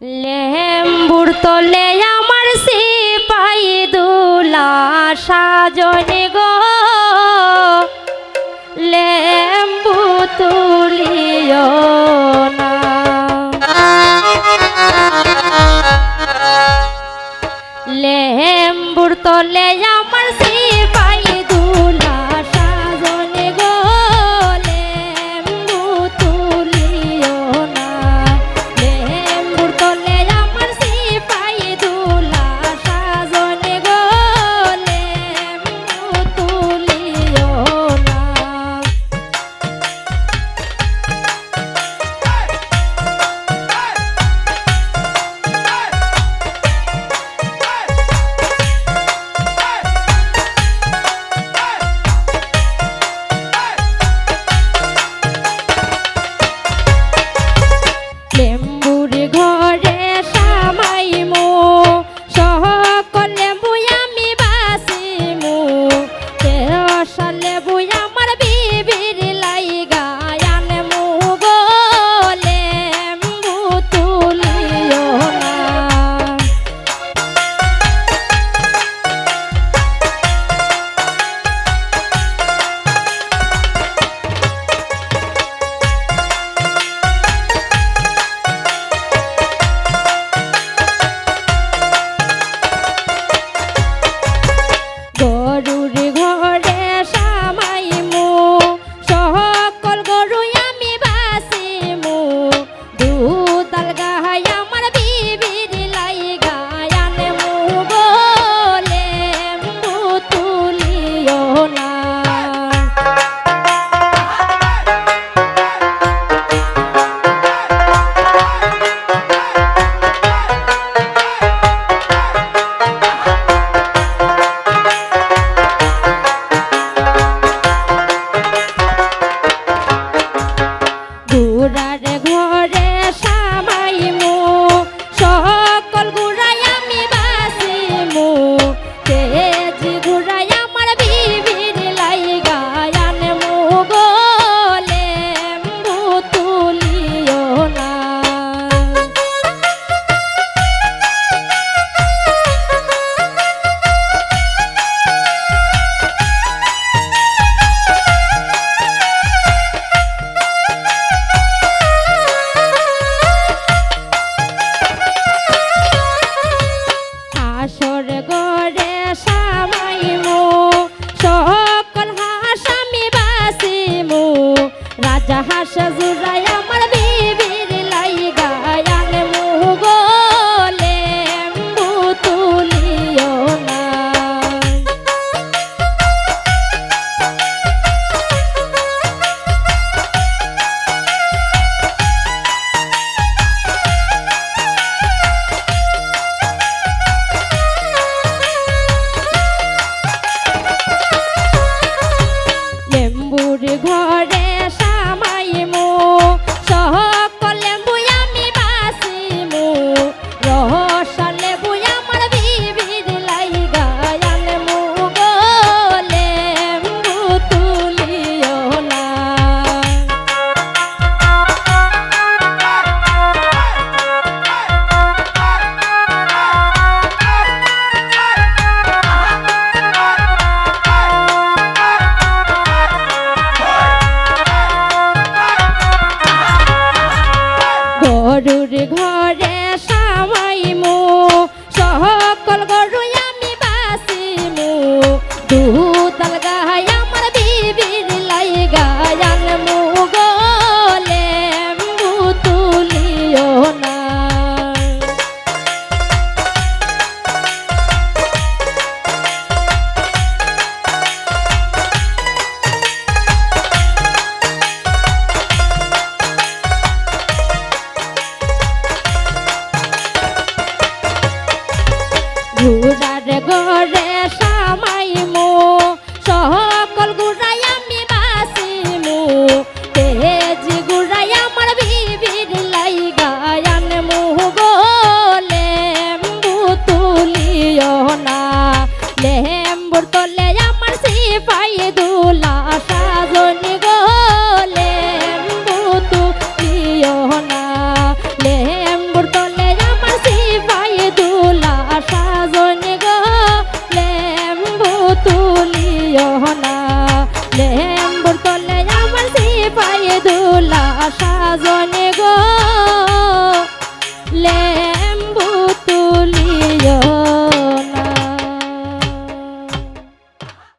লেম্বুর তলে আমার সিপাই দুলা সাজনে গো, লেম্বু তুলিও না। লেম্বুর তলে আমার সিপাই দুলা সাজনে গো, লেম্বু তুলিও না। লেম্বুর তলে আমার সিপাই দুলা সাজনে গো, লেম্বু তুলিও না। লেম্বুর ঘরে সামাইমু, সকল লেম্বু আমি বাসিমু। তেরসা লেবু আমার বিবির লাইগা আনমু গো, লেম্বু তুলিও না। গরুর ঘরে সামাইমু, সকল গরু আমি বাসিমু। দুধাল গাহাই আমার বিবির লাইগা আনমু গো, লেম্বু তুলিও না। গুড়ার ঘরে সামাইমু, সকল গুড়াই আমি বাসিমু। তেজ গুড়াই আমার বিবির লাইগা আনমু গো, লেম্বু তুলিও না। আসর গড়ে সামাইমু, সকল হাঁস আমি বাসিমু। রাজা হাঁস জুড়াই আমার বিবির লাইগা আনমু গো, লেম্বু তুলিও না। লেম্বুর ঘরে সামাইমু, সকল লেম্বু আমি বাসিমু। রহসা লেবু আমার বিবির লাইগা আনমু গো, লেম্বু তুলিও না। গরুর ঘরে সামাইমু, সকল গরু আমি বাসিমু। দুধাল গাহাই আমার বিবির লাইগা আনমু গো, লেম্বু তুলিও না। ঘুরার ঘরে সামাইমু, সকল গুড়াই আমি বাসিমু। তেজ গুড়াই আমার বিবির লাইগা আনমু গো, লেম্বু তুলিও না। লেম্বুর তলে আমার সিপাই দুলা সাজনে গো, লেম্বু তুলিও না। লেম্বুর তলে সাজনী